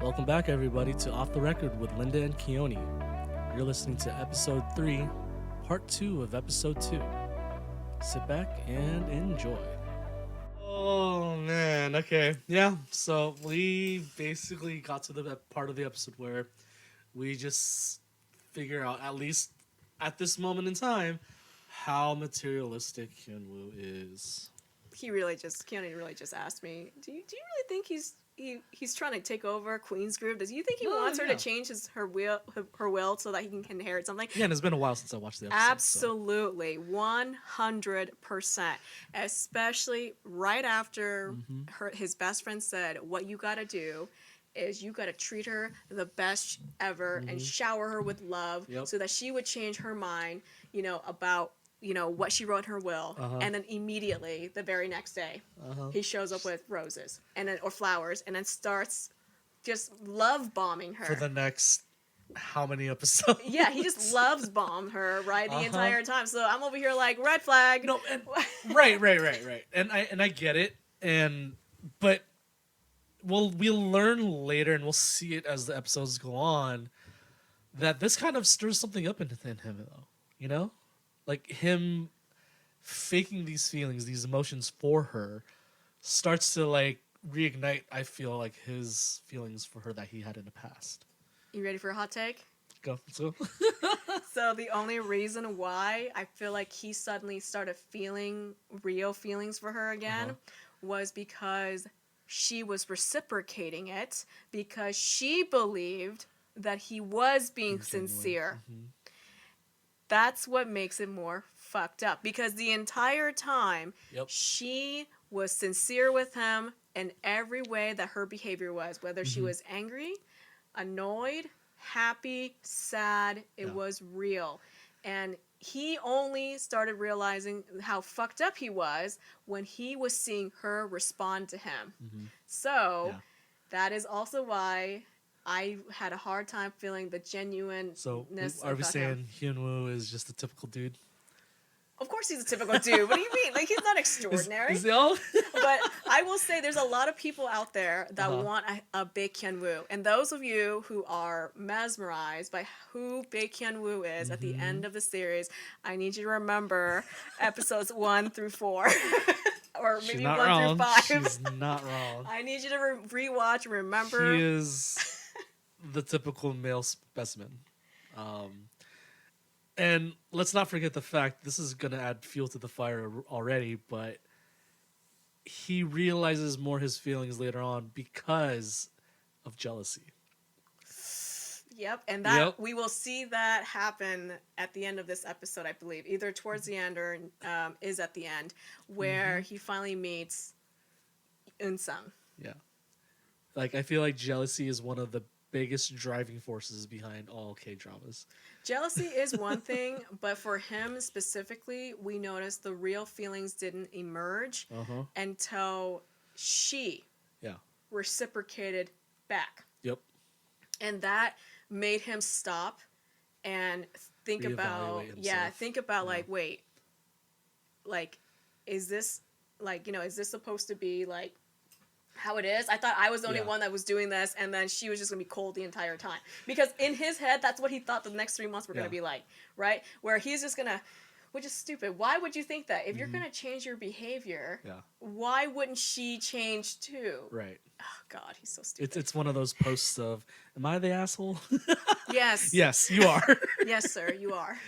Welcome back, everybody, to Off the Record with Linda and Keone. You're listening to episode 3, part 2 of episode 2. Sit back and enjoy. Oh, man. Okay. Yeah. So we basically got to the part of the episode where we just figure out, at least at this moment in time, how materialistic Hyunwoo is. Keone really just asked me, do you really think he's trying to take over Queen's Groove? Does you think he wants her to change her will so that he can inherit something? Yeah, and it's been a while since I watched the episode. Absolutely, 100%. Especially right after his best friend said, "What you gotta do is you gotta treat her the best ever and shower her with love, so that she would change her mind, about." What she wrote in her will, and then immediately the very next day, he shows up with roses or flowers, and then starts just love bombing her for the next how many episodes? Yeah, he just loves bombed her the entire time. So I'm over here like red flag. No, and, right. And I get it, but we'll learn later, and we'll see it as the episodes go on, that this kind of stirs something up in him, though. Like him faking these feelings, these emotions for her, starts to like reignite, I feel like, his feelings for her that he had in the past. You ready for a hot take? Let's go. So the only reason why I feel like he suddenly started feeling real feelings for her again was because she was reciprocating it, because she believed that he was being sincere. That's what makes it more fucked up, because the entire time she was sincere with him in every way that her behavior was, whether she was angry, annoyed, happy, sad, it was real. And he only started realizing how fucked up he was when he was seeing her respond to him. So that is also why I had a hard time feeling the genuineness. So are we saying Hyunwoo is just a typical dude? Of course he's a typical dude. What do you mean? Like, he's not extraordinary. Is he all? But I will say there's a lot of people out there that want a Baek Hyunwoo. And those of you who are mesmerized by who Baek Hyunwoo is at the end of the series, I need you to remember episodes 1 through 4. Or maybe 1 through 5. She's not wrong. I need you to rewatch and remember. He is the typical male specimen. And let's not forget the fact, this is going to add fuel to the fire already, but he realizes more his feelings later on because of jealousy. Yep, and that we will see that happen at the end of this episode, I believe. Either towards the end or is at the end, where he finally meets Eun-sung. Yeah. Like, I feel like jealousy is one of the biggest driving forces behind all K-dramas. Jealousy is one thing, but for him specifically, we noticed the real feelings didn't emerge until she reciprocated back. Yep. And that made him stop and think about, like, wait, like, is this, like, is this supposed to be, like, how it is? I thought I was the only one that was doing this, and then she was just going to be cold the entire time. Because in his head, that's what he thought the next 3 months were going to be like, right? Where he's just going to, which is stupid. Why would you think that? If you're going to change your behavior, why wouldn't she change too? Right. Oh, God, he's so stupid. It's one of those posts of, am I the asshole? Yes. Yes, you are. Yes, sir, you are.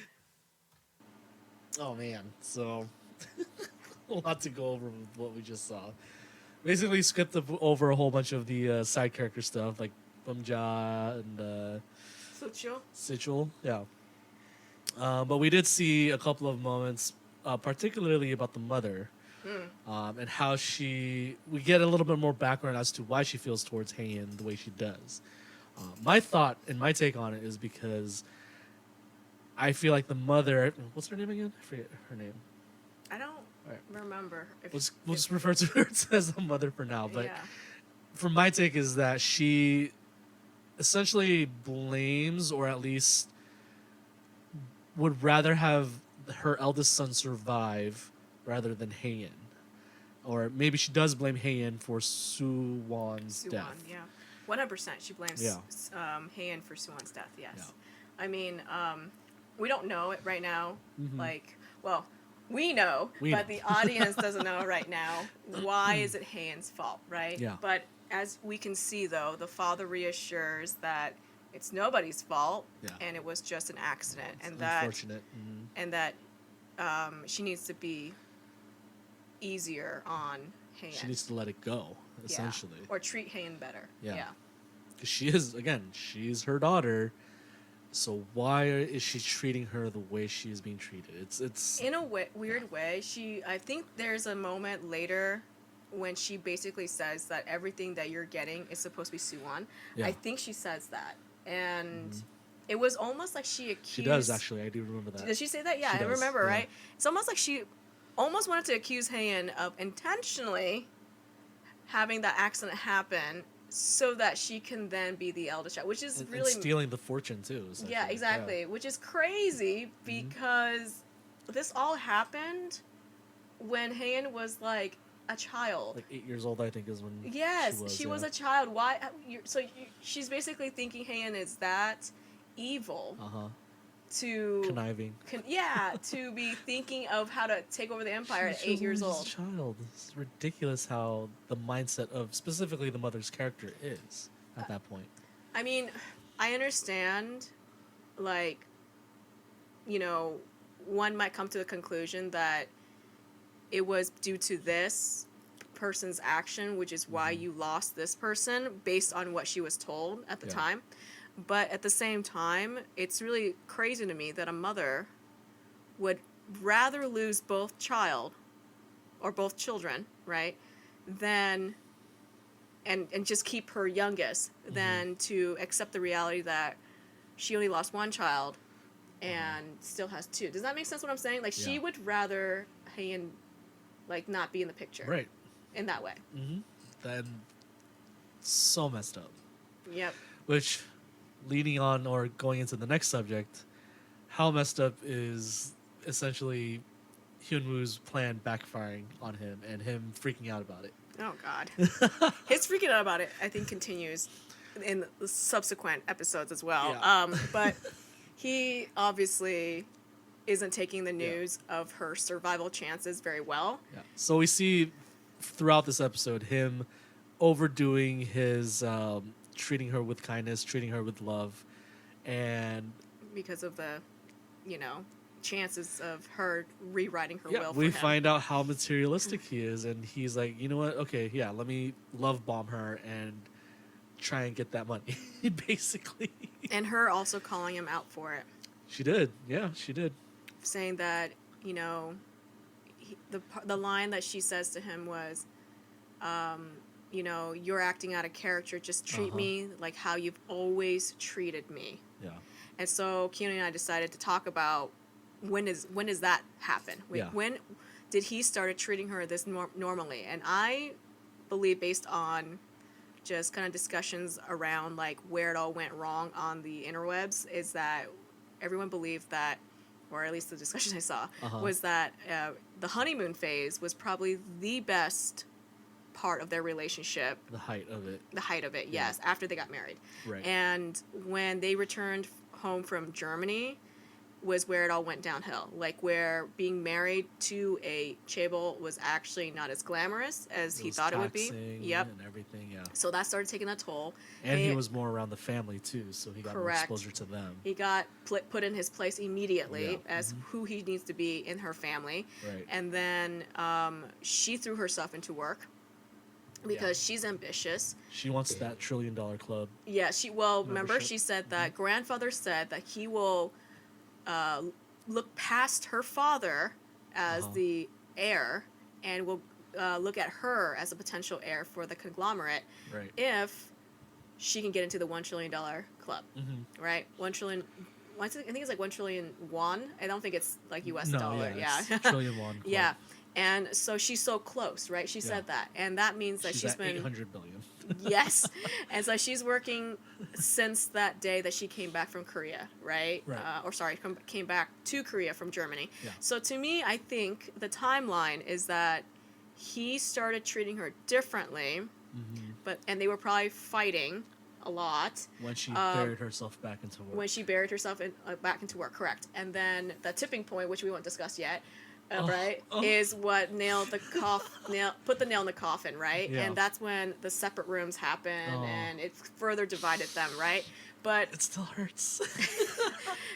Oh, man. So, a lot to go over with what we just saw. Basically skipped over a whole bunch of the side character stuff, like Bumja and Sichul. Yeah. But we did see a couple of moments, particularly about the mother, and how we get a little bit more background as to why she feels towards Haein the way she does. My thought and my take on it is because I feel like the mother, what's her name again? I forget her name. I don't remember. We'll just refer to her as the mother for now. But from my take is that she essentially blames, or at least would rather have her eldest son survive rather than Haein. Or maybe she does blame Haein for Suwon's death. 100%. She blames Yeah. Heian for Suwon's death. Yes. Yeah. I mean, we don't know it right now. Mhm. Like, well, we know, but the audience doesn't know right now. Why is it Heian's fault, right? Yeah. But as we can see, though, the father reassures that it's nobody's fault, Yeah. and it was just an accident, It's and that unfortunate. Mhm. and that she needs to be easier on Heian. She needs to let it go, essentially. Or treat Heian better. Yeah. Yeah. Because she is, again, she's her daughter. So why is she treating her the way she is being treated? It's In a weird way, I think there's a moment later when she basically says that everything that you're getting is supposed to be Suwon. Yeah. I think she says that. And it was almost like she accused... She does, actually. I do remember that. Did she say that? Yeah, She I does, remember, yeah. right? It's almost like she almost wanted to accuse Heian of intentionally having that accident happen so that she can then be the eldest child, which is And really... stealing the fortune, too. Essentially. Yeah, exactly. Which is crazy because this all happened when Heian was like a child. Like 8 years old, I think, is when Yes, she was yeah. a child. Why? She's basically thinking Heian is that evil Uh-huh. to Conniving. to be thinking of how to take over the empire at She was 8 years always old. a child. It's ridiculous how the mindset of specifically the mother's character is at that point. I mean, I understand, like, you know, one might come to the conclusion that it was due to this person's action, which is why you lost this person based on what she was told at the Yeah. time. But at the same time, it's really crazy to me that a mother would rather lose both both children, right, than and just keep her youngest than to accept the reality that she only lost one child and still has two. Does that make sense what I'm saying? Like, she Yeah. would rather Heian, like, not be in the picture. Right. In that way. Mm-hmm. Then so messed up. Yep. Which, leading on or going into the next subject, how messed up is essentially Hyunwoo's plan backfiring on him and him freaking out about it. Oh, God. His freaking out about it, I think, continues in the subsequent episodes as well. Yeah. But he obviously isn't taking the news of her survival chances very well. Yeah. So we see throughout this episode him overdoing his treating her with kindness, treating her with love, and Because of the, you know, chances of her rewriting her will for we him. find out how materialistic he is, and he's like, you know what? Okay, yeah, let me love bomb her and try and get that money, basically. And her also calling him out for it. She did, yeah, she did. Saying that, you know, the line that she says to him was, you know, you're acting out of character. Just treat me like how you've always treated me. Yeah, And so Keanu and I decided to talk about when does that happen? Yeah. When did he started treating her this normally? And I believe, based on just kind of discussions around like where it all went wrong on the interwebs, is that everyone believed that, or at least the discussions I saw, was that the honeymoon phase was probably the best part of their relationship. the height of it. The height of it, yes, after they got married. Right. And when they returned home from Germany was where it all went downhill. Like, where being married to a chaebol was actually not as glamorous as he thought it would be. Yep. And everything, yeah. So that started taking a toll. And he was more around the family too, so he got more Correct. exposure to them. He got put in his place immediately Yeah. as who he needs to be in her family. Right. And then she threw herself into work because she's ambitious. She wants that $1 trillion club. Yeah, remember Membership. she said that grandfather said that he will look past her father as the heir and will look at her as a potential heir for the conglomerate Right. if she can get into the $1 trillion club, right? 1 trillion. I think it's like 1 trillion won. I don't think it's like U.S. dollar. Yeah, it's trillion won. Club. yeah. And so she's so close, right? She said that, and that means that she's at been 800 billion. yes, and so she's working since that day that she came back from Korea, right? Right. Came back to Korea from Germany. Yeah. So to me, I think the timeline is that he started treating her differently, and they were probably fighting a lot. When she buried herself back into work. When she buried herself back into work, correct. And then the tipping point, which we won't discuss yet, is what put the nail in the coffin, right? Yeah. And that's when the separate rooms happen, and it further divided them, right? But it still hurts.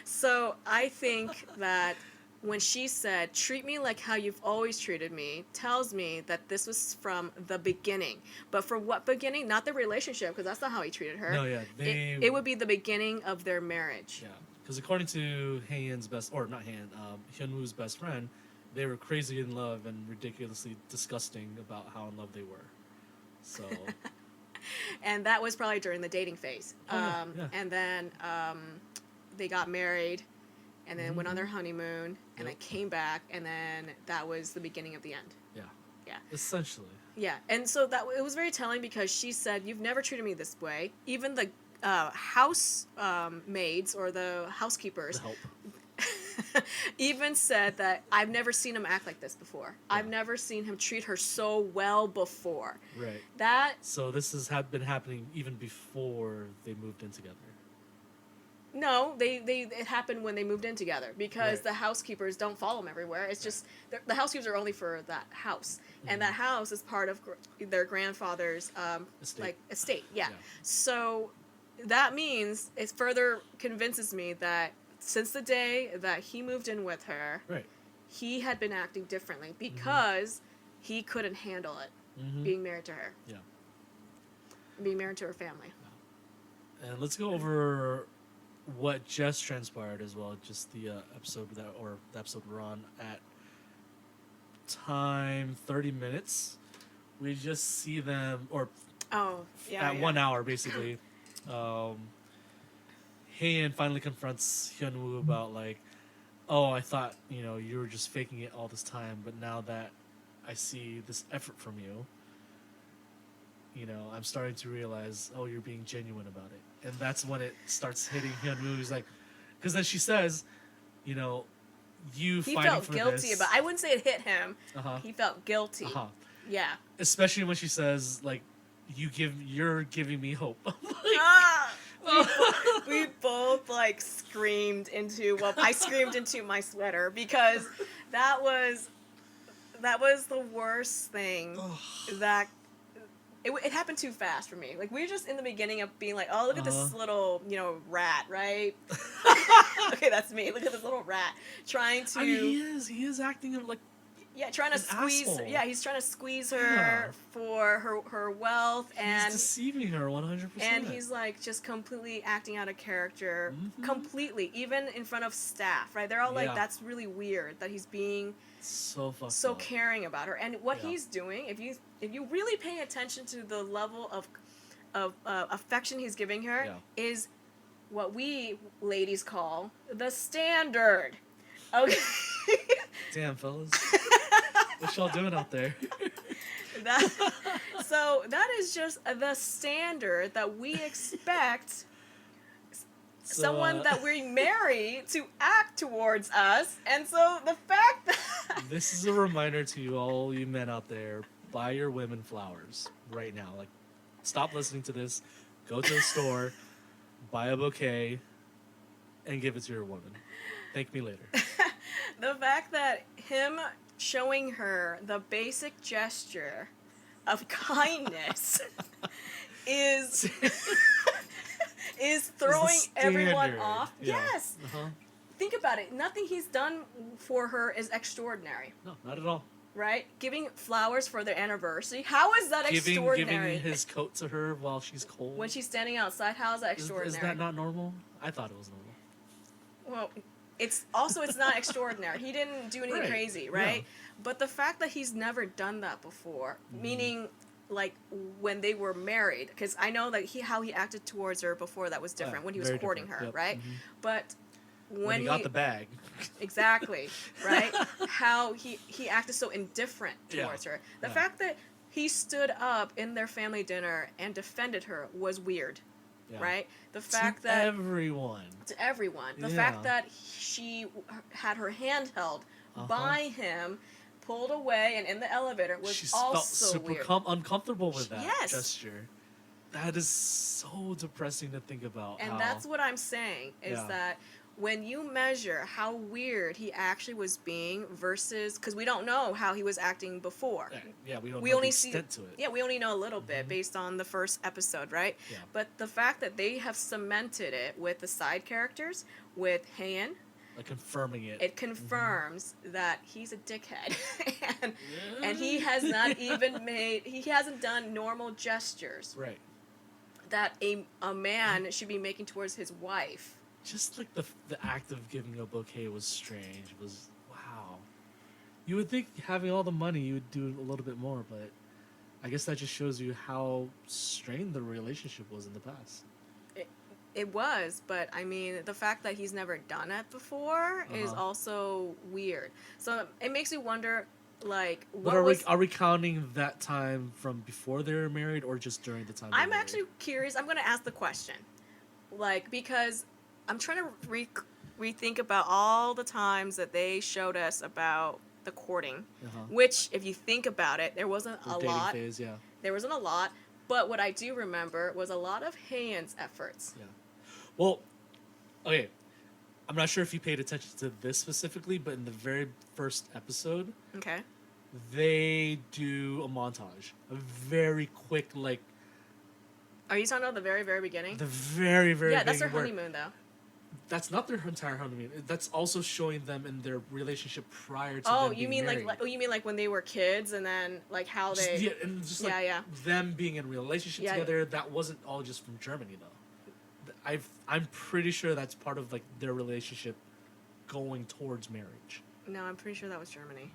So I think that when she said, "Treat me like how you've always treated me," tells me that this was from the beginning. But for what beginning? Not the relationship, because that's not how he treated her. No, yeah. It would be the beginning of their marriage. Yeah, because according to Hyunwoo's best friend, they were crazy in love and ridiculously disgusting about how in love they were. So. And that was probably during the dating phase. Yeah. And then they got married, and then went on their honeymoon, and then came back, and then that was the beginning of the end. Yeah. Yeah. Essentially. Yeah, and so it was very telling because she said, "You've never treated me this way." Even the house maids or the housekeepers The help. even said that I've never seen him act like this before. Yeah. I've never seen him treat her so well before. Right. That. So this has been happening even before they moved in together. No, it happened when they moved in together because Right. the housekeepers don't follow him everywhere. It's just the housekeepers are only for that house, and that house is part of their grandfather's estate. Yeah. So that means it further convinces me that since the day that he moved in with her, Right. he had been acting differently because he couldn't handle it being married to her. Yeah. Being married to her family. And let's go over what just transpired as well. Just the episode the episode we're on at time 30 minutes. We just see them, or at 1 hour basically. Haein finally confronts Hyunwoo about like, "Oh, I thought you were just faking it all this time, but now that I see this effort from you, I'm starting to realize, oh, you're being genuine about it." And that's when it starts hitting Hyunwoo. He's like, because then she says, you He fighting felt for guilty this. about. I wouldn't say it hit him. Uh-huh. He felt guilty. Uh-huh. Yeah. Especially when she says like, you're giving me hope. We both like screamed into. Well, I screamed into my sweater because that was the worst thing that. It happened too fast for me. Like, we were just in the beginning of being like, oh, look at this little, rat, right? Okay, that's me. Look at this little rat trying to... I mean, he is acting like... Yeah, trying to squeeze... asshole. Yeah, he's trying to squeeze her for her wealth, and... He's deceiving her 100%. And he's, like, just completely acting out of character. Completely. Even in front of staff, right? They're all like, that's really weird that he's being... So fucked so up. caring about her, and what he's doing, if you really pay attention to the level of affection he's giving her, is what we ladies call the standard. Okay. Damn, fellas, what y'all doing out there? So that is just the standard that we expect. Someone that we marry to act towards us, and so the fact that this is a reminder to all you men out there: buy your women flowers right now. Like, stop listening to this. Go to the store, buy a bouquet, and give it to your woman. Thank me later. The fact that him showing her the basic gesture of kindness is throwing everyone off. Yeah. Yes. Think about it. Nothing he's done for her is extraordinary. No, not at all. Right? Giving flowers for their anniversary. How is that extraordinary? Giving his coat to her while she's cold. When she's standing outside, how is that extraordinary? Is that not normal? I thought it was normal. Well, it's not extraordinary. He didn't do anything crazy, right? Yeah. But the fact that he's never done that before, meaning like when they were married, because I know that how he acted towards her before that was different when he was courting her, right? But when he got the bag, exactly, right? How he acted so indifferent towards her. The fact that he stood up in their family dinner and defended her was weird. Yeah. Right? The fact that everyone. The fact that she had her hand held by him, pulled away, and in the elevator was also felt super weird. Uncomfortable with that gesture. that is so depressing to think about. And how, that's what I'm saying is Yeah. that when you measure how weird he actually was being versus, because we don't know how he was acting before. Yeah, we don't We know only the see, extent to it. yeah, we only know a little bit based on the first episode, right? Yeah. But the fact that they have cemented it with the side characters, with Han, Like confirming it. it confirms that he's a dickhead, and he has not even he hasn't done normal gestures Right. that a man should be making towards his wife. Just like the act of giving a bouquet was strange. It was wow. You would think having all the money you would do a little bit more, but I guess that just shows you how strained the relationship was in the past. It was, but I mean, the fact that he's never done it before is also weird. So it makes me wonder, like, But are we counting that time from before they were married or just during the time? I'm actually curious. I'm going to ask the question, like, because I'm trying to rethink about all the times that they showed us about the courting, which, if you think about it, there wasn't a lot. Phase, yeah. There wasn't a lot, but what I do remember was a lot of Han's efforts. Yeah. Well, okay. I'm not sure if you paid attention to this specifically, but in the very first episode, Okay. they do a montage, a very quick, like Are you talking about the very, very beginning? the very, very Yeah, that's their beginning where- honeymoon, though. That's not their entire honeymoon. That's also showing them in their relationship prior to. Oh, them you being mean married. like you mean like when they were kids and then like how they Yeah, and just like yeah. them being in a relationship Yeah. together. That wasn't all just from Germany though. I'm pretty sure that's part of like their relationship going towards marriage. No, I'm pretty sure that was Germany.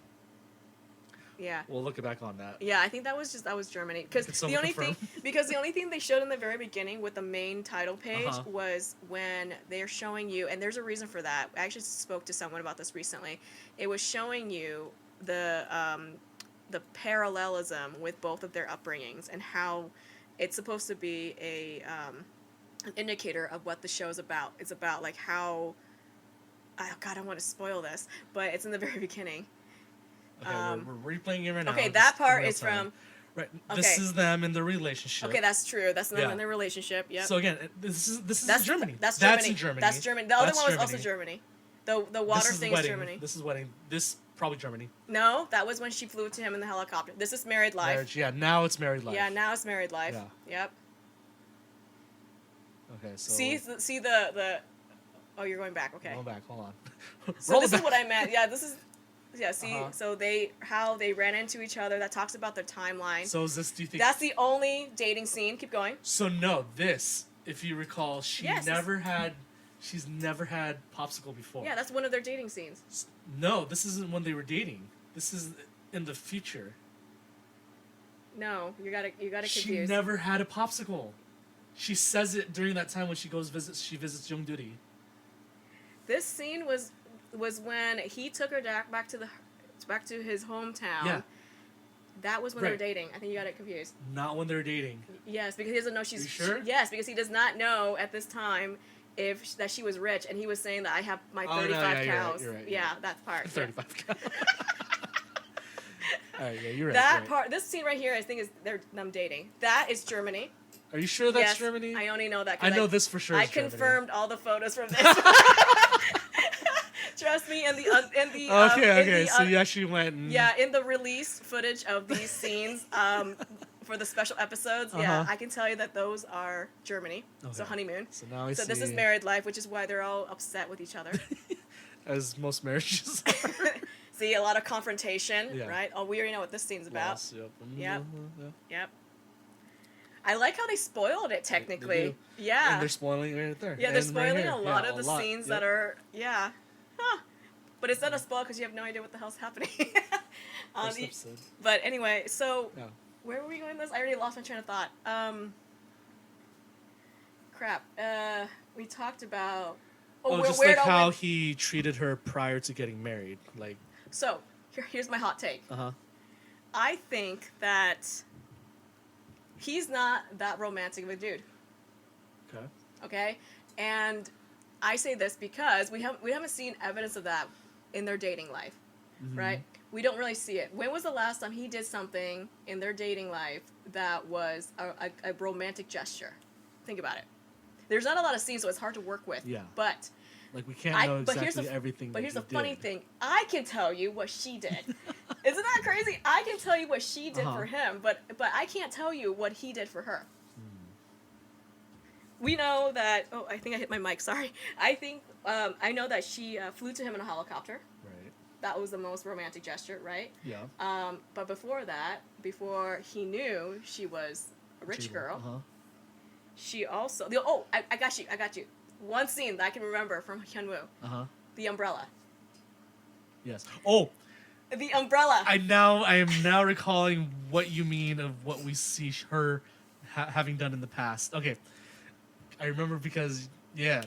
Yeah. We'll look back on that. Yeah, I think that was Germany because Could the someone only confirm? thing they showed in the very beginning with the main title page Uh-huh. was when they're showing you, and there's a reason for that. I actually spoke to someone about this recently. It was showing you the parallelism with both of their upbringings and how it's supposed to be an indicator of what the show's about. It's about like how oh God, I don't want to spoil this, but it's in the very beginning. Okay, we're replaying it right now. Okay, just that in part real is time. from. Right. This Okay. is them in the relationship. Okay, that's true. That's not Yeah. in their relationship. Yep. So again, this is that's in Germany. That's That's Germany. in Germany. That's Germany. The other That's one was also Germany. Germany. The water This is thing wedding. is Germany. This is wedding. This probably Germany. No, that was when she flew to him in the helicopter. This is Married Life. Marriage. Yeah. Now it's married life. Yeah, now it's Married Life. Yeah. Yep. Okay. So. See the. Oh, you're going back. Okay. Going back. Hold on. So Roll this it is back. what I meant. Yeah, this is. Yeah. See, Uh-huh. so how they ran into each other. That talks about their timeline. So is this? Do you think? That's the only dating scene. Keep going. So no, this, if you recall, she's Yes. never had popsicle before. Yeah, that's one of their dating scenes. No, this isn't when they were dating. This is in the future. No, you got it She confused. never had a popsicle. She says it during that time when she visits Young Duty. This scene was when he took her back to his hometown. Yeah. That was when they were Right. dating. I think you got it confused. Not when they're dating. Yes, because he doesn't know she's. You sure? Yes, because he does not know at this time that she was rich, and he was saying that I have my Oh, no, 35 yeah, cows. you're right. Yeah, that part. 35. All right, yeah, you're right. That you're right. part. This scene right here, I think is them dating. That is Germany. Are you sure that's Yes, Germany? I only know that. I 'cause know this for sure. I is Germany. confirmed all the photos from this. Trust me, in the Okay. So you actually went. And... yeah, in the release footage of these scenes for the special episodes, yeah, Uh-huh. I can tell you that those are Germany. So Okay. honeymoon. So now I So see. this is married life, which is why they're all upset with each other. As most marriages are. See, a lot of confrontation, Yeah. right? Oh, we already know what this scene's about. Loss, yep. Yep. Yeah. Yep. I like how they spoiled it technically. do. Yeah. And they're spoiling it right there. Yeah, they're And right spoiling here. a lot Yeah, of the scenes Yep. that are, yeah. Huh. But it's not a spoil because you have no idea what the hell's happening. First episode. But anyway, so Yeah. where were we going with this? I already lost my train of thought. Crap. We talked about. Just where like it all how went. he treated her prior to getting married. Like, So here's my hot take. uh-huh. I think that he's not that romantic of a dude. Okay. Okay, and I say this because we haven't seen evidence of that in their dating life, Mhm. right? We don't really see it. When was the last time he did something in their dating life that was a romantic gesture? Think about it. There's not a lot of scenes, so it's hard to work with. Yeah. But like we can't know exactly everything. But here's the he funny did. thing: I can tell you what she did. Isn't that crazy? I can tell you what she did for him, but I can't tell you what he did for her. We know that. Oh, I think I hit my mic. Sorry. I know that she flew to him in a helicopter. Right. That was the most romantic gesture, right? Yeah. But before that, before he knew she was a rich girl, she also. I got you. I got you. One scene that I can remember from Hyun-woo. The umbrella. Yes. Oh. The umbrella. I am now recalling what you mean of what we see her having done in the past. Okay. I remember because, yeah,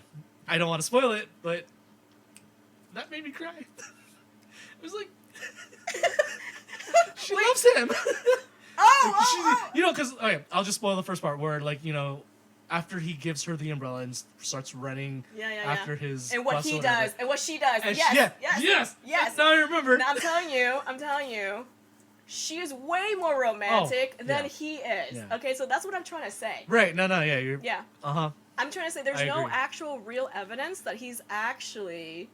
I don't want to spoil it, but that made me cry. It was like, she loves him. You know, because, okay, I'll just spoil the first part where, like, you know, after he gives her the umbrella and starts running after his and what bus he or whatever. does and what she does. And Yes. Now I remember. Now I'm telling you, she is way more romantic than he is. Yeah. Okay, so that's what I'm trying to say. Right. No, yeah. Yeah. I'm trying to say there's no actual real evidence that he's actually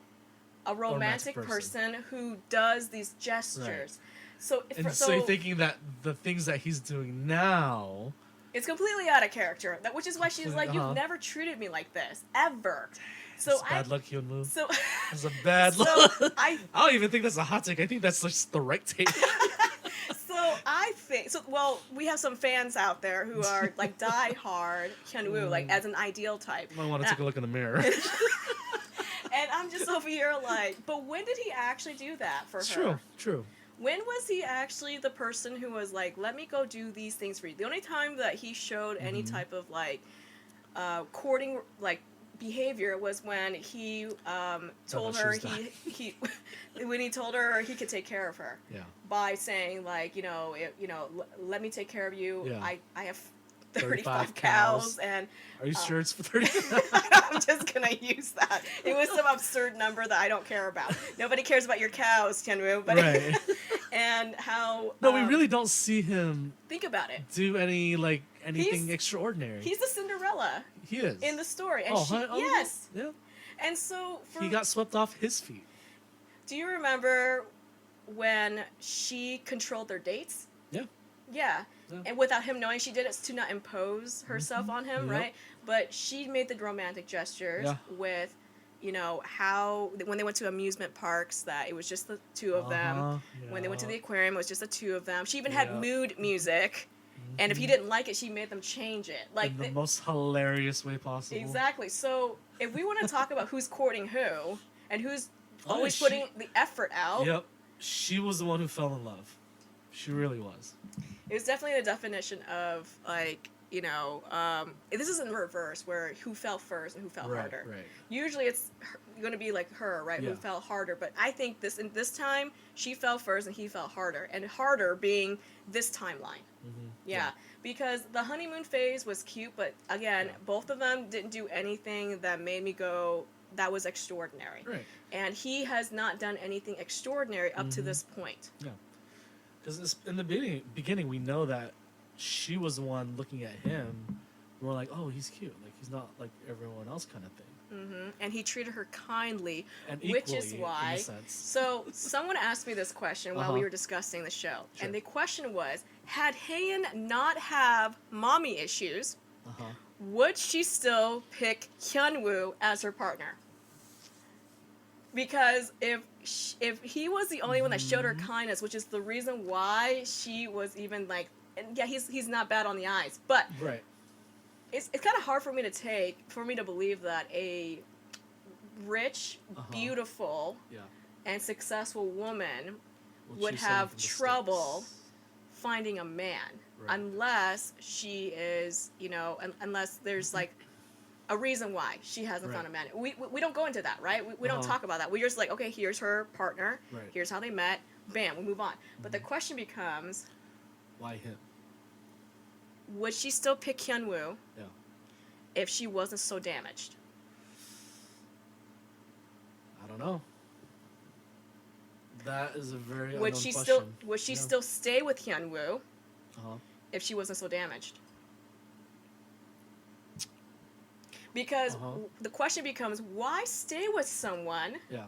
a romantic person who does these gestures. Right. So you're thinking that the things that he's doing now, it's completely out of character. Which is why she's like, you've never treated me like this ever. So it's bad luck, Hyun-woo. So it's a bad luck. I don't even think that's a hot take. I think that's just the right take. Well, we have some fans out there who are like die-hard Hyun-woo, like as an ideal type. I want to take a look in the mirror. And I'm just over here like, but when did he actually do that for her? True. When was he actually the person who was like, let me go do these things for you? The only time that he showed any type of like courting like behavior was when he told her when he told her he could take care of her by saying like let me take care of you. Yeah. I have 35 cows and are you sure it's for 35? I'm just gonna use that. It was some absurd number that I don't care about. Nobody cares about your cows, Hyun-woo, but right. And how no, we really don't see him think about it do anything extraordinary. He's the Cinderella. He is in the story, and yes, yeah. And so he got swept off his feet. Do you remember when she controlled their dates? Yeah. And without him knowing, she did it to not impose herself on him, right? But she made the romantic gestures with, how when they went to amusement parks, that it was just the two of them. When they went to the aquarium, it was just the two of them. She even had mood music. And if he didn't like it, she made them change it. Like in the most hilarious way possible. Exactly. So if we want to talk about who's courting who and who's always putting the effort out. Yep. She was the one who fell in love. She really was. It was definitely the definition of like, this is in reverse where who fell first and who fell harder. Right. Usually it's going to be like her, right? Who fell harder. But I think this time she fell first and he fell harder. And harder being this timeline. Yeah, because the honeymoon phase was cute, but again, both of them didn't do anything that made me go, that was extraordinary. Right. And he has not done anything extraordinary up to this point. Yeah. Because in the beginning, we know that she was the one looking at him. We're like, oh, he's cute. Like, he's not like everyone else kind of thing. And he treated her kindly, and which is why. So someone asked me this question while we were discussing the show, and the question was: had Haein not have mommy issues, would she still pick Hyun-woo as her partner? Because if he was the only one that showed her kindness, which is the reason why she was even like, and yeah, he's not bad on the eyes, but right. It's kind of hard for me to believe that a rich, beautiful, and successful woman would have trouble finding a man unless she is, unless there's like a reason why she hasn't found a man. We don't go into that, right? We don't talk about that. We're just like, okay, here's her partner. Right. Here's how they met. Bam, we move on. But the question becomes, why him? Would she still pick Hyun-woo if she wasn't so damaged? I don't know. That is a very Would unknown she question. still would she Yeah. still stay with Hyun-woo Uh-huh. if she wasn't so damaged? Because Uh-huh. the question becomes, why stay with someone Yeah.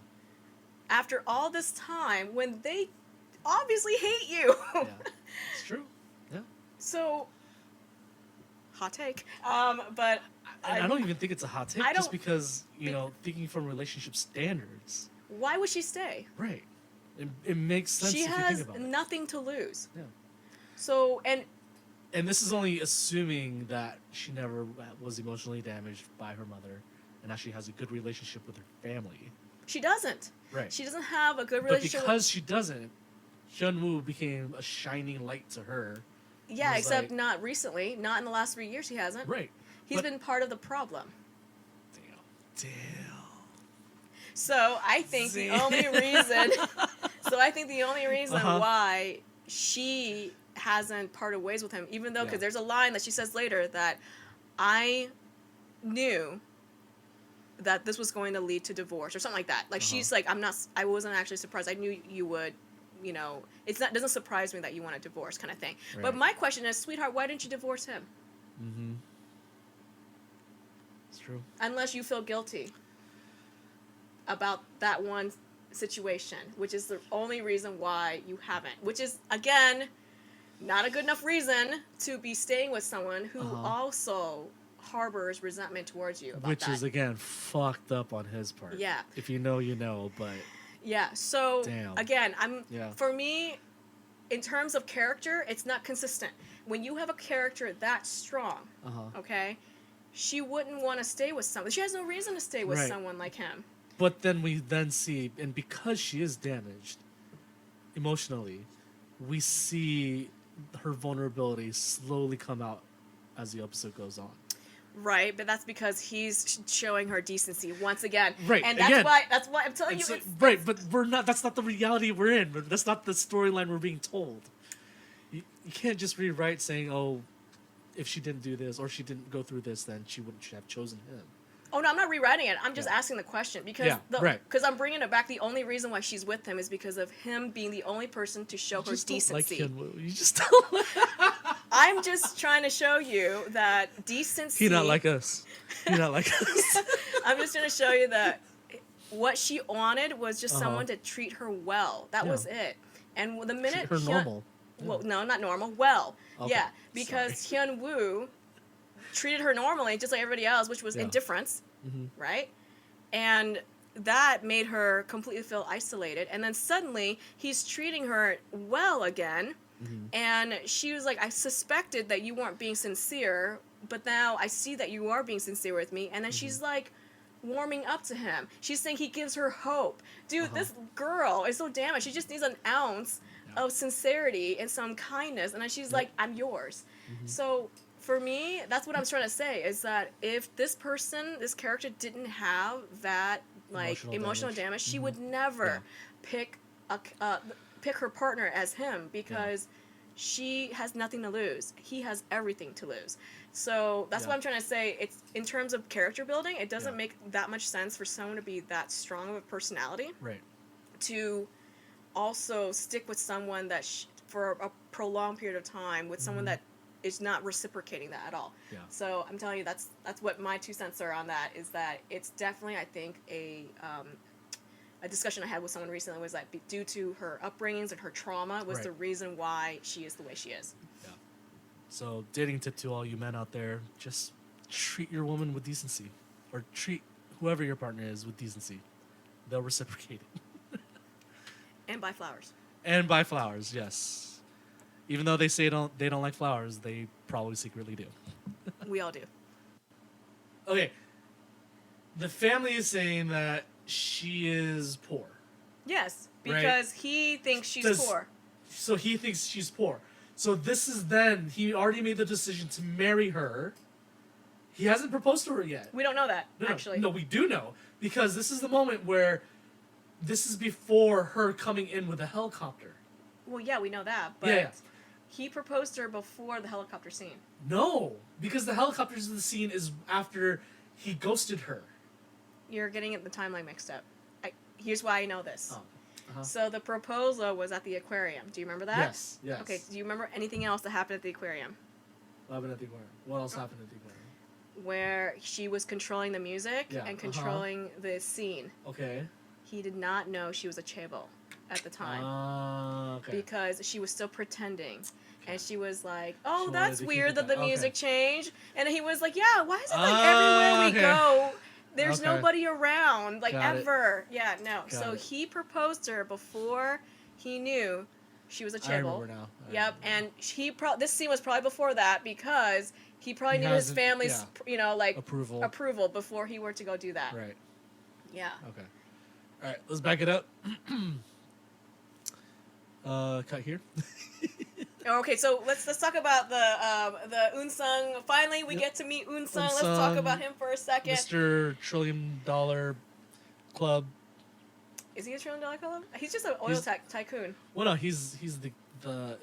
after all this time when they obviously hate you? Yeah. It's true. Yeah. So, hot take. But I don't even think it's a hot take, I just don't- because, thinking from relationship standards. why would she stay? Right. It makes sense She if you has think about it. nothing to lose. Yeah. So, And this is only assuming that she never was emotionally damaged by her mother and actually has a good relationship with her family. she doesn't. Right. She doesn't have a good But relationship. because she doesn't, Hyun-woo became a shining light to her. Yeah, was except like- not recently. Not in the last 3 years. He hasn't. Right. He's But- been part of the problem. Damn. So I think the only reason. So I think the only reason Uh-huh. why she hasn't parted ways with him, even though, because Yeah. there's a line that she says later that I knew that this was going to lead to divorce or something like that. Like she's like, I wasn't actually surprised. I knew you would. Doesn't surprise me that you want a divorce, kind of thing. But Right. my question is, sweetheart, why didn't you divorce him? Mm-hmm. It's true. Unless you feel guilty about that one situation, which is the only reason why you haven't. Which is, again, not a good enough reason to be staying with someone who Uh-huh. also harbors resentment towards you about Which that. is, again, fucked up on his part. Yeah. If you know, you know, but... Yeah, so, Damn. again, Yeah. for me, in terms of character, it's not consistent. When you have a character that strong, Uh-huh. okay, she wouldn't want to stay with someone. She has no reason to stay with Right. someone like him. But then we then see, and because she is damaged emotionally, we see her vulnerability slowly come out as the episode goes on. Right, but that's because he's showing her decency once again. Right, and that's again. why I'm telling And you. so- It's, right, but we're not. That's not the reality we're in. That's not the storyline we're being told. You can't just rewrite saying, "Oh, if she didn't do this or she didn't go through this, then she wouldn't have chosen him." oh no, I'm not rewriting it. I'm just Yeah. asking the question because Yeah, right. because I'm bringing it back. The only reason why she's with him is because of him being the only person to show You her just don't like decency. Hyun-woo. You just don't. I'm just trying to show you that decency. He not like us. He not like us. I'm just trying to show you that what she wanted was just Uh-huh. someone to treat her well. That Yeah. was it. And the minute Treat her normal. Well, no, not normal. Well, Okay, yeah, because Hyun Woo treated her normally, just like everybody else, which was Yeah. indifference, Mhm. right? And that made her completely feel isolated. And then suddenly he's treating her well again, Mhm. and she was like, "I suspected that you weren't being sincere, but now I see that you are being sincere with me." And then she's like warming up to him. She's saying he gives her hope. Dude, Uh-huh. this girl is so damaged. She just needs an ounce Yeah. of sincerity and some kindness. And then she's like, "I'm yours." Mhm. So for me, that's what I'm trying to say is that if this person, this character didn't have that like emotional damage, she would never Yeah. pick pick her partner as him because she has nothing to lose. He has everything to lose. So that's Yeah. what I'm trying to say. It's in terms of character building, it doesn't Yeah. make that much sense for someone to be that strong of a personality Right. to also stick with someone that for a prolonged period of time with someone Mhm. that is not reciprocating that at all. Yeah. So I'm telling you, that's what my 2 cents are on that. Is that it's definitely, I think, a discussion I had with someone recently was that due to her upbringings and her trauma was Right. the reason why she is the way she is. So, dating tip to all you men out there: just treat your woman with decency, or treat whoever your partner is with decency. They'll reciprocate it. And buy flowers. And buy flowers, yes. Even though they say they don't like flowers, they probably secretly do. We all do. Okay. The family is saying that she is poor. Yes, Right. because he thinks she's Does- poor. So he thinks she's poor. So this is then, he already made the decision to marry her. He hasn't proposed to her yet. We don't know that, No, actually. No, we do know. Because this is the moment where this is before her coming in with a helicopter. Well, yeah, we know that, but Yeah. he proposed to her before the helicopter scene. No, because the helicopters in the scene is after he ghosted her. You're getting the timeline mixed up. Here's why I know this. Oh. So the proposal was at the aquarium. Do you remember that? Yes. Yes. Okay. Do you remember anything else that happened at the aquarium? What happened at the aquarium? What else happened at the aquarium? Where she was controlling the music and controlling the scene. Okay. He did not know she was a chaebol at the time. Okay. Because she was still pretending. And she was like, "Oh, She that's wanted to keep weird it that the that- music changed." And he was like, "Yeah, why is it like everywhere we go, there's Okay. nobody around, like Got it. ever?" Yeah, no. Got So it. he proposed to her before he knew she was a I chaebol. remember now. Yep, and this scene was probably before that because he probably He needed his hasn't- family's, like approval. approval before he were to go do that. Right. Yeah. Okay. All right. Let's back it up. Cut here. Okay, so let's talk about the Unsung. Finally, we get to meet Unsung. Let's talk Unsung, about him for a second. Mr. $1 Trillion Club. Is he a $1 trillion club? He's just an oil tycoon. Well, no, he's the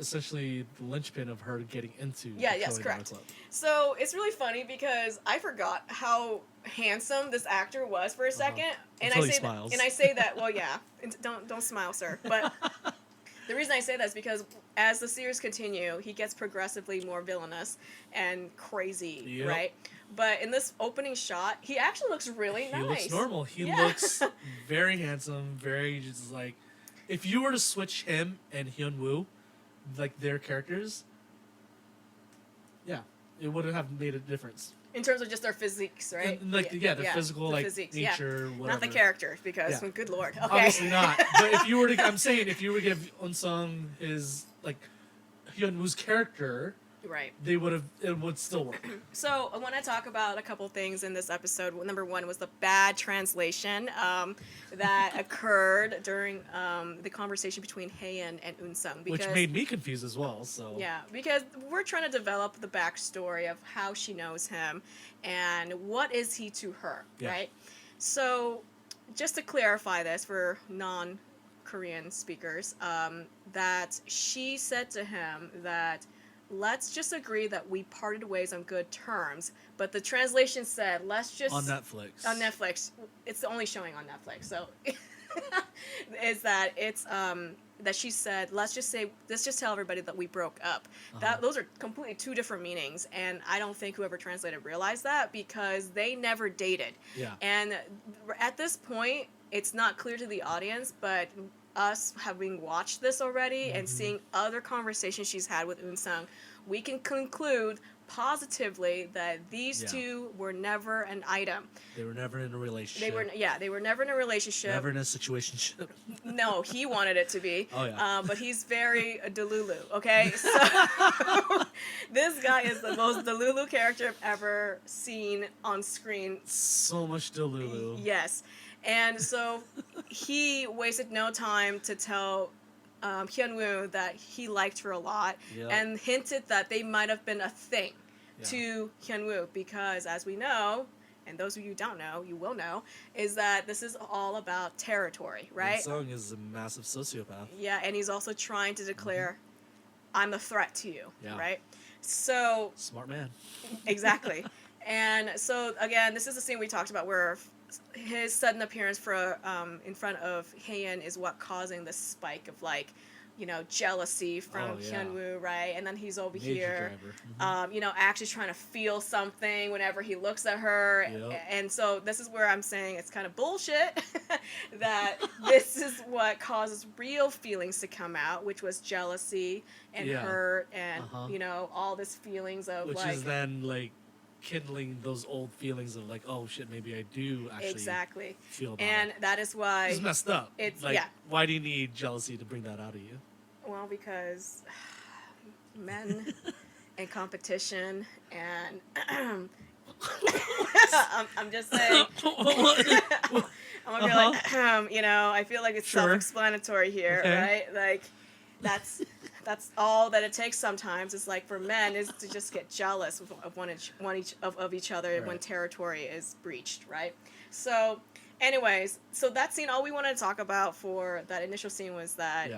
essentially the linchpin of her getting into. Yeah, the yes, $1 correct. Club. So it's really funny because I forgot how handsome this actor was for a second, and Until I he say smiles. and I say that. Well, yeah, don't smile, sir. But the reason I say that is because as the series continue, he gets progressively more villainous and crazy, Yep. right? But in this opening shot, he actually looks really He nice. looks normal. He Yeah. looks very handsome. Very just like, if you were to switch him and Hyun Woo, like their characters, yeah, it wouldn't have made a difference. In terms of just their physiques, right? And, like the physical, the like physiques, nature, whatever. Not the characters, because Yeah. good lord. Okay. Obviously not. But if you were to, I'm saying, if you were to give Unsung his like Hyun Woo's character, Right. it would still work. So I want to talk about a couple things in this episode. Number one was the bad translation that occurred during the conversation between Haein and Unsung. Which made me confused as well. So Yeah, because we're trying to develop the backstory of how she knows him and what is he to her, Yeah. right? So just to clarify this for non-Korean speakers, that she said to him that let's just agree that we parted ways on good terms, but the translation said let's just on Netflix. on Netflix. It's only showing on Netflix. So is that it's that she said let's just tell everybody that we broke up. That those are completely two different meanings, and I don't think whoever translated realized that because they never dated. Yeah. And at this point, it's not clear to the audience, but us having watched this already and seeing other conversations she's had with Unsung, we can conclude positively that these two were never an item. They were never in a relationship. They were never in a relationship. Never in a situationship. No, he wanted it to be. Oh, yeah. But he's very Delulu, okay? So this guy is the most Delulu character I've ever seen on screen. So much Delulu. Yes. And so he wasted no time to tell Hyun Woo that he liked her a lot and hinted that they might have been a thing to Hyun Woo because, as we know, and those of you who don't know, you will know, is that this is all about territory, right? Sung is a massive sociopath. Yeah, and he's also trying to declare, I'm a threat to you, Yeah. right? So, Smart man. exactly. And so, again, this is the scene we talked about where his sudden appearance for in front of Haein is what causing the spike of jealousy from Hyun Woo, right? And then he's over Major here, driver. actually trying to feel something whenever he looks at her. Yep. And so this is where I'm saying it's kind of bullshit that this is what causes real feelings to come out, which was jealousy and hurt and all this feelings of Which is then like kindling those old feelings of like, oh shit, maybe I do actually exactly. feel about And it. that is why It's messed up. It's like, why do you need jealousy to bring that out of you? Well, because men and competition and I'm just saying. I'm gonna be like, I feel like it's self-explanatory here, right? Like, that's all that it takes sometimes. It's like for men is to just get jealous of each other when territory is breached, right? So, anyways, so that scene, all we wanted to talk about for that initial scene was that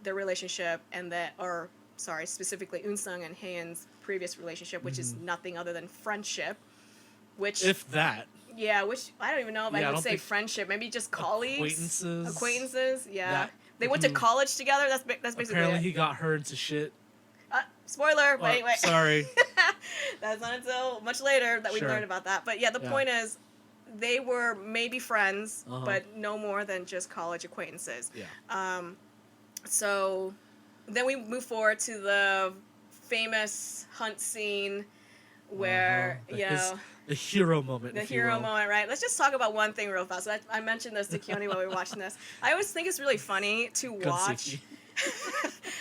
their relationship and specifically Unsung and Haein's previous relationship, which is nothing other than friendship, which if that. Yeah, which I don't even know if Yeah, I I would don't say think- friendship. Maybe just colleagues. Acquaintances. Acquaintances. Yeah. That- They went to who- college together. That's basically Apparently, it. he got her into shit. Spoiler. Well, Wait. Sorry. That's not until much later that we Sure. learned about that. But yeah, the Yeah. point is, they were maybe friends, Uh-huh. but no more than just college acquaintances. Yeah. So then we move forward to the famous hunt scene where, Uh-huh. you know, The hero moment. the if you hero will. moment, right? Let's just talk about one thing real fast. I mentioned this to Keone while we were watching this. I always think it's really funny to Gun watch safety.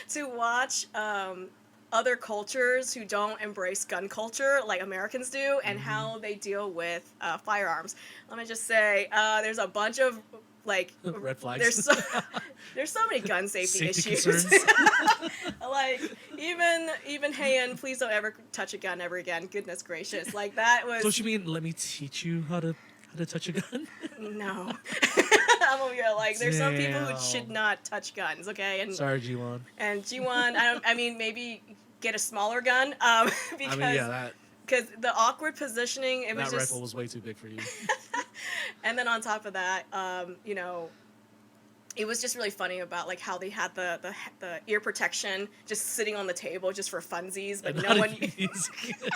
to watch other cultures who don't embrace gun culture like Americans do, and Mm-hmm. how they deal with firearms. Let me just say, there's a bunch of like Red flags. there's so many gun safety, Safety issues. concerns. Like even Heian, please don't ever touch a gun ever again. Goodness gracious, like that was Don't you mean let me teach you how to touch a gun? no. I'm over here like there's some people who Damn. should not touch guns, okay? And Sorry, G1. and G1, I mean maybe get a smaller gun because I mean, yeah, that because the awkward positioning, it was that just rifle was way too big for you. and then on top of that, you know, it was just really funny about like how they had the ear protection just sitting on the table just for funsies, but And no not one even using it.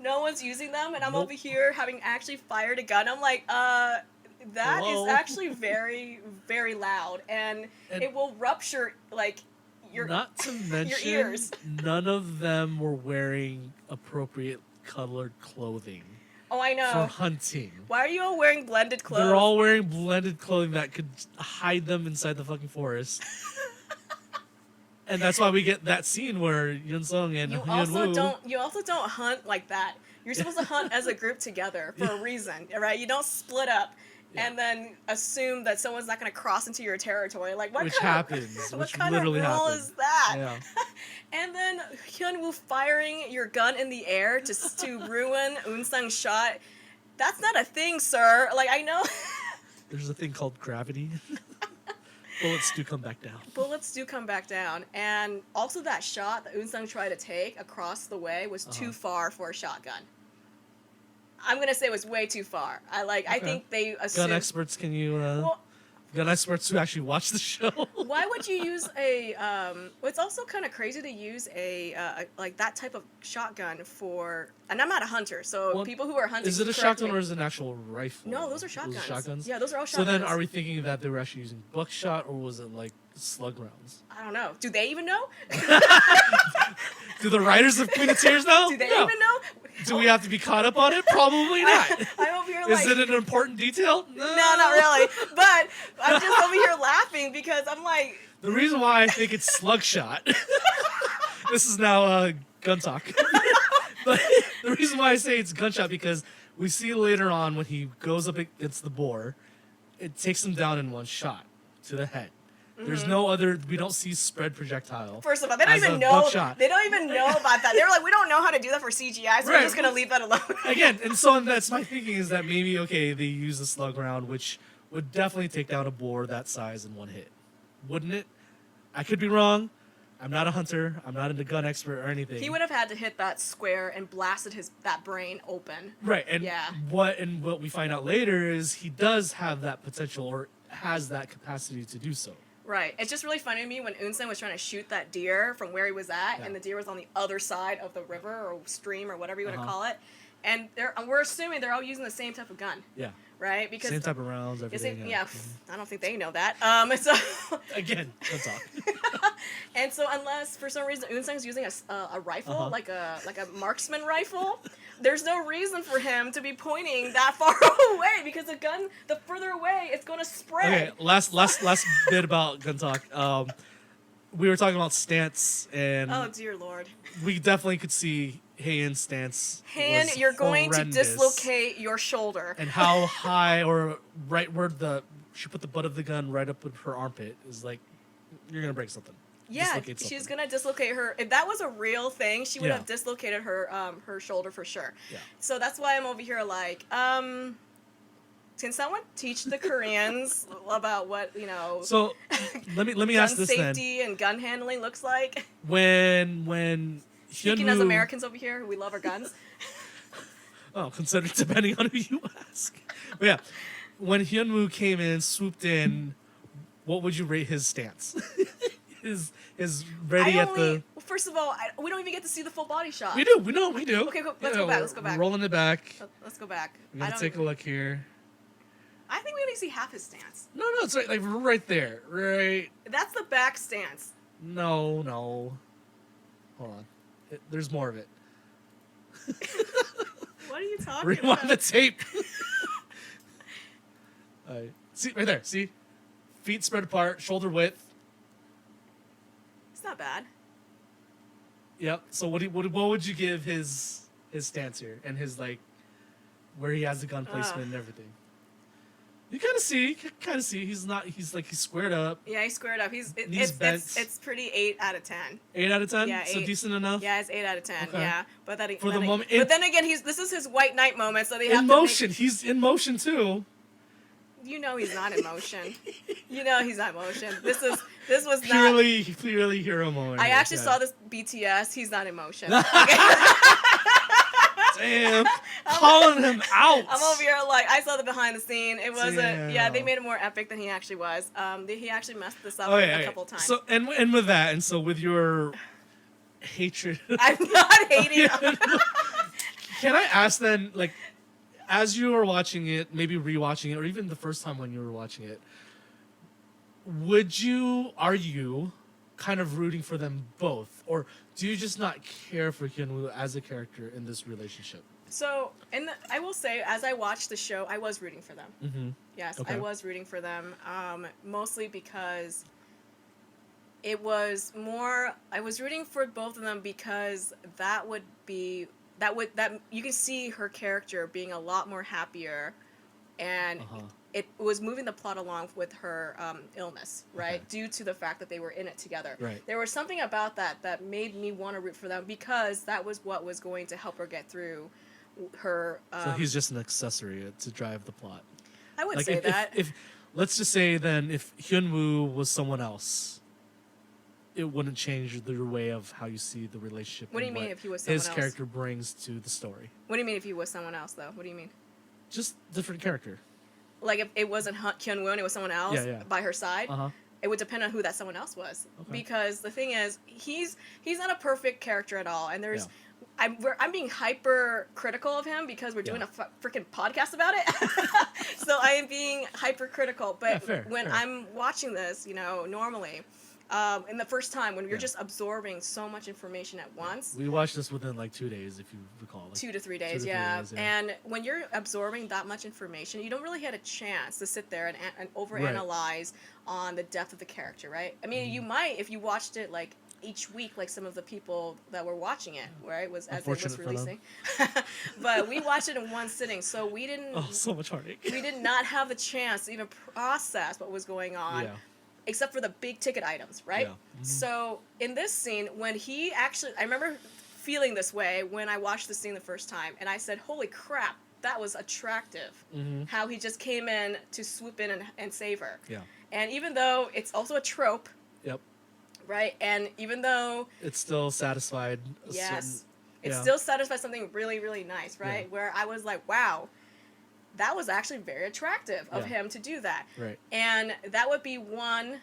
no one's using them, and I'm Nope. over here having actually fired a gun. I'm like, that Hello? is actually very very loud, and And- it will rupture like your Not to mention, ears. none of them were wearing appropriate colored clothing Oh, I for know. hunting. Why are you all wearing blended clothes? They're all wearing blended clothing that could hide them inside the fucking forest. And that's why we get that scene where Yun Sung and You Hyun also Woo. don't hunt like that. You're supposed to hunt as a group together for a reason, right? You don't split up Yeah. and then assume that someone's not going to cross into your territory. Like what Which kind happens, Of, which what kind literally of rule happens. is that? Yeah. And then Hyun Woo firing your gun in the air to ruin Eun-sung's shot. That's not a thing, sir. Like I know There's a thing called gravity. Bullets do come back down. bullets do come back down, and also that shot that Eun-sung tried to take across the way was too Uh-huh. far for a shotgun. I'm gonna say it was way too far. I Okay. think they Gun assumed. experts, can you? Well, Gun experts who actually watch the show. why would you use a? It's also kind of crazy to use a like that type of shotgun for. And I'm not a hunter, so Well, people who are hunting. Is it a correct shotgun me. or is it an actual rifle? No, those are shotguns. shotguns? Yeah, those are all So shotguns. then, are we thinking that they were actually using buckshot or was it like slug rounds? I don't know. Do they even know? Do the writers of Queen of Tears know? Do they No. even know? Do we have to be caught up on it? Probably not. I'm over here Is like. it an important detail? No, not really. But I'm just over here laughing because I'm like, The reason why I think it's slug shot. This is now gun talk. But the reason why I say it's gunshot because we see later on when he goes up against the boar, it takes him down in one shot to the head. There's no other. We don't see spread projectile. first of all, they don't As even a know. buckshot. They don't even know about that. They're like, we don't know how to do that for CGI, so we're Right. just gonna leave that alone. Again, and so that's my thinking is that maybe okay they use a slug round, which would definitely take down a boar that size in one hit, wouldn't it? I could be wrong. I'm not a hunter. I'm not a gun expert or anything. He would have had to hit that square and blasted that brain open. Right, and Yeah. what we find out later is he does have that potential or has that capacity to do so. Right. It's just really funny to me when Eun-sung was trying to shoot that deer from where he was at, Yeah. and the deer was on the other side of the river or stream or whatever you want to Uh-huh. call it. And we're assuming they're all using the same type of gun, Yeah, right? Because same type of rounds, is everything. it, yeah, Mhm. I don't think they know that. So Again, that's all. and so unless for some reason Eun-sung's using a rifle, Uh-huh. like a marksman rifle, there's no reason for him to be pointing that far away because the further away it's going to spread. Okay, last bit about gun talk. We were talking about stance, and Oh dear lord. we definitely could see Heian's stance. Han, was you're going to horrendous. dislocate your shoulder. And how high or right where she put the butt of the gun right up with her armpit is like you're gonna break something. Yeah, Dislocate she's something. gonna dislocate her. If that was a real thing, she would Yeah. have dislocated her shoulder for sure. Yeah. So that's why I'm over here like, can someone teach the Koreans about what So let me gun ask this then. safety and gun handling looks like? When Speaking Hyunwoo, as Americans over here, we love our guns. Oh, considering depending on who you ask. But yeah, when Hyunwoo came in, swooped in, what would you rate his stance? his ready at the. First of all, we don't even get to see the full body shot. We do. We do. Okay, let's go back. Let's go back. Rolling it back. Let's go back. We're gonna take a look here. I think we only see half his stance. No, it's right, like right there, right. That's the back stance. No. Hold on. There's more of it. What are you talking Rewind about? the tape. See right there. See, feet spread apart, shoulder width. It's not bad. Yep. So what would you give his stance here and his like where he has the gun placement and everything? You kind of see. He's squared up. Yeah, he's squared up. It's pretty 8 out of 10. 8 out of 10. Yeah, so 8. decent enough. Yeah, it's 8 out of 10. Okay. Yeah, but that For the moment. But then again, this is his white knight moment, so they have in motion. He's in motion too. You know he's not in motion. You know he's not in motion. This was not purely hero moment. I actually saw this BTS. He's not in motion. Damn, calling him out. I'm over here like I saw the behind the scene. It wasn't. Damn. Yeah, they made it more epic than he actually was. He actually messed this up a couple times. So and with that, and so with your hatred, I'm not hating him. Can I ask then, like, as you were watching it, maybe rewatching it, or even the first time when you were watching it, are you kind of rooting for them both, or do you just not care for Hyunwoo as a character in this relationship? So, I will say, as I watched the show, I was rooting for them. Mm-hmm. Yes, Okay. I was rooting for them, mostly because it was more. I was rooting for both of them because that you can see her character being a lot more happier, and it was moving the plot along with her illness, right? Okay. Due to the fact that they were in it together. Right. There was something about that made me want to root for them because that was what was going to help her get through her. So he's just an accessory to drive the plot. I would Like say that. If let's just say then if Hyunwoo was someone else, it wouldn't change the way of how you see the relationship. What do you and mean what if he was someone his else? character brings to the story? What do you mean if he was someone else, though? What do you mean? Just different character. Like if it wasn't Hyunwoo and it was someone else Yeah. by her side, Uh-huh. it would depend on who that someone else was. Okay. Because the thing is, he's not a perfect character at all, and there's. Yeah. I'm being hyper critical of him because we're doing Yeah. a freaking podcast about it. So I am being hyper critical. But Yeah, fair, when fair. I'm watching this, normally, in the first time when you're just absorbing so much information at once. We watched this within like 2 days, if you recall. Like 2 to 3 days, 2 to 3 yeah. days, yeah. And when you're absorbing that much information, you don't really get a chance to sit there and overanalyze on the depth of the character, right? I mean, you might if you watched it like each week, like some of the people that were watching it, right? Was as it was Unfortunate for them. releasing. But we watched it in one sitting, so we didn't. Oh, so much heartache. We did not have the chance to even process what was going on. Yeah. Except for the big ticket items, right? Yeah. Mhm. So in this scene, when he actually, I remember feeling this way when I watched the scene the first time, and I said, "Holy crap, that was attractive!" Mm-hmm. How he just came in to swoop in and save her. Yeah. And even though it's also a trope, Yep. right? And even though It's still satisfied. yes, it yeah. still satisfies something really, really nice, right? Yeah. Where I was like, "Wow, that was actually very attractive of Yeah. him to do that." Right. And that would be one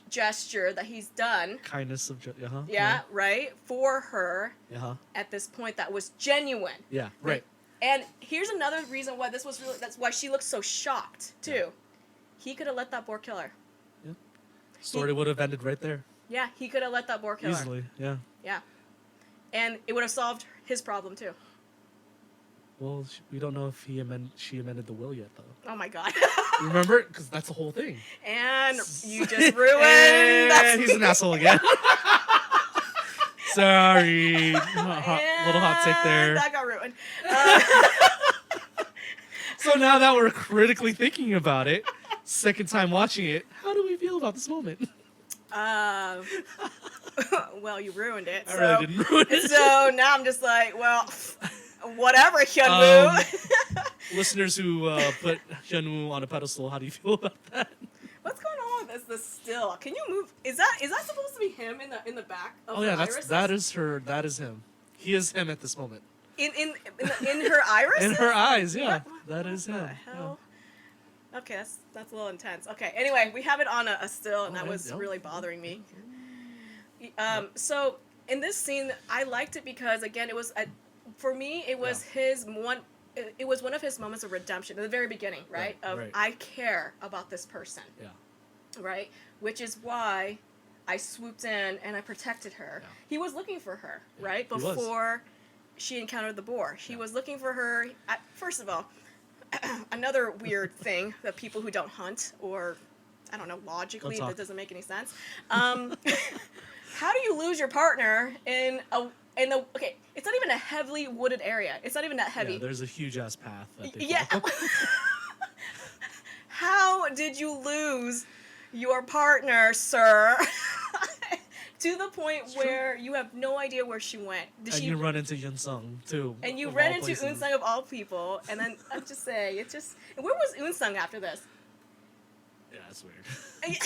gesture that he's done. Kindness of uh-huh. Yeah, right, for her Uh-huh. at this point that was genuine. Yeah. Right. And here's another reason why this was really, that's why she looked so shocked too. He could have let that boar kill her. Story would have ended right there. Yeah, he could have let that boar kill her. Easily. Yeah. Yeah. And it would have solved his problem too. Well, we don't know if she amended the will yet, though. Oh my god. Remember? Because that's the whole thing. And you just ruined And he's an asshole again. Sorry. Little hot take there. That got ruined. So now that we're critically thinking about it, second time watching it, how do we feel about this moment? Well, you ruined it. I really didn't ruin it. So now I'm just like, well, whatever, Hyunwoo. Listeners who put Hyunwoo on a pedestal, how do you feel about that? What's going on with this still? Can you move? Is that supposed to be him in the back of Oh the yeah, irises? that is her. That is him. He is him at this moment. in her iris. In her eyes, yeah. What? That is What him. the hell? Okay, that's a little intense. Okay, anyway, we have it on a still, and that Alright, was yep. really bothering me. So in this scene, I liked it because again, for me, it was his one. It was one of his moments of redemption at the very beginning, right? Right. I care about this person, Yeah. right? Which is why I swooped in and I protected her. Yeah. He was looking for her, right? He was. Before she encountered the boar. He Yeah. was looking for her. First of all, another weird thing that people who don't hunt, or I don't know, logically, Don't that talk. doesn't make any sense. How do you lose your partner in the okay? It's not even a heavily wooded area. It's not even that heavy. Yeah, there's a huge ass path that they Yeah. follow. How did you lose your partner, sir? To the point where you have no idea where she went. And you run into Yun Sung too. And you of ran all into places. Eun Sung of all people, and then I'm just saying, it's just. And where was Eun Sung after this? Yeah, that's weird. And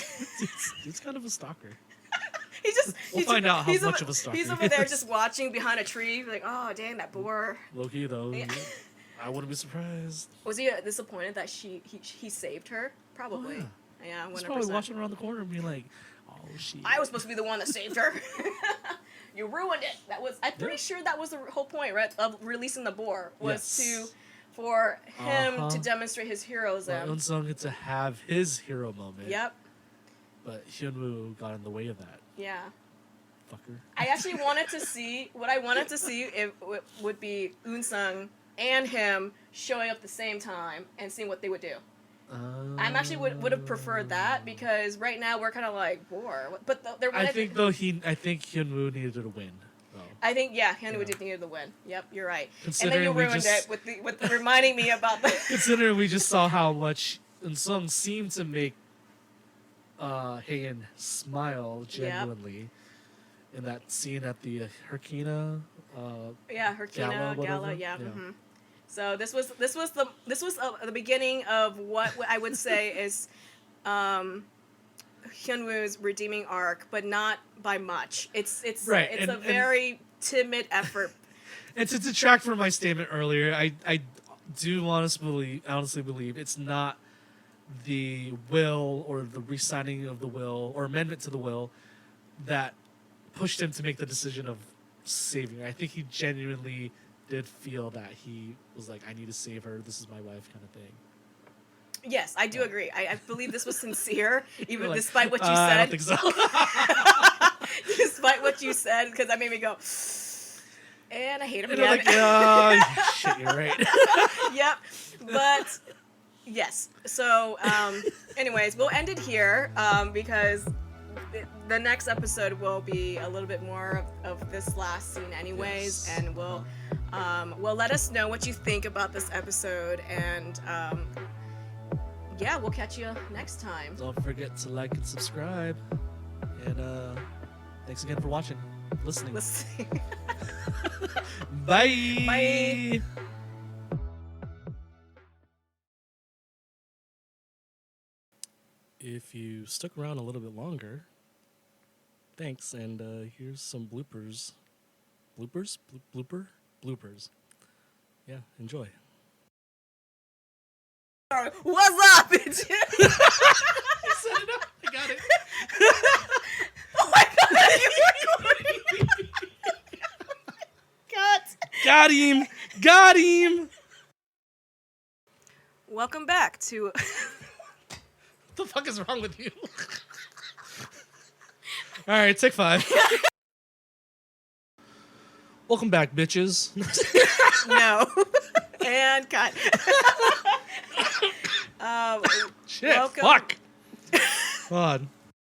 He's kind of a stalker. He just. We'll find out how much of a stalker He's he over there is. just watching behind a tree, like, oh dang, that boar. Low-key though, Yeah. I wouldn't be surprised. Was he disappointed that he saved her? Probably. Oh, Yeah, 100%. He's probably watching around the corner and being like, "Oh shit." I was supposed to be the one that saved her. You ruined it. I'm pretty sure that was the whole point, right? Of releasing the boar was Yes. for him Uh-huh. to demonstrate his heroism. Yun Sung had to have his hero moment. Yep. But Hyunwoo got in the way of that. Yeah. Fucker. I actually wanted to see what I wanted to see would be Eun Sung and him showing up at the same time and seeing what they would do. I'm actually would have preferred that because right now we're kind of like bored. But they're. I think Hyunwoo needed to win. Though. I think Hyunwoo Yeah. did need the win. Yep, you're right. And then Considering you we ruined just- it with the reminding me about the. Considering we just saw how much Eun Sung seemed to make Haein smile genuinely in that scene at the Herkina. Yeah, Herkina, Gala, whatever. Gala, yeah. Yeah. Mm-hmm. So this was the beginning of what I would say is Hyunwoo's redeeming arc, but not by much. It's Right, it's and- a very timid effort. And to detract from my statement earlier, I do honestly believe it's not the will or the re-signing of the will or amendment to the will that pushed him to make the decision of saving her. I think he genuinely did feel that he was like, I need to save her. This is my wife, kind of thing. Yes, I do agree. I believe this was sincere, even Like, despite what you I said. don't think so. Despite what you said, because that made me go, and I hate him And again. I'm like, yeah, shit, you're right. Yep, but yes. So, anyways, we'll end it here because the next episode will be a little bit more of this last scene, anyways, Yes. and we'll let us know what you think about this episode, and yeah, we'll catch you next time. Don't forget to like and subscribe. And thanks again for watching, listening. Listen. Bye. Bye. If you stuck around a little bit longer, thanks. And here's some bloopers. Bloopers. Yeah, enjoy. What's up, bitch? I set it up. I got it. Oh my god, you recording? Cut. Got him. Got him. Welcome back to. What the fuck is wrong with you? All right, take 5. Welcome back, bitches. No. And cut. Shit, Welcome. fuck. Hold on.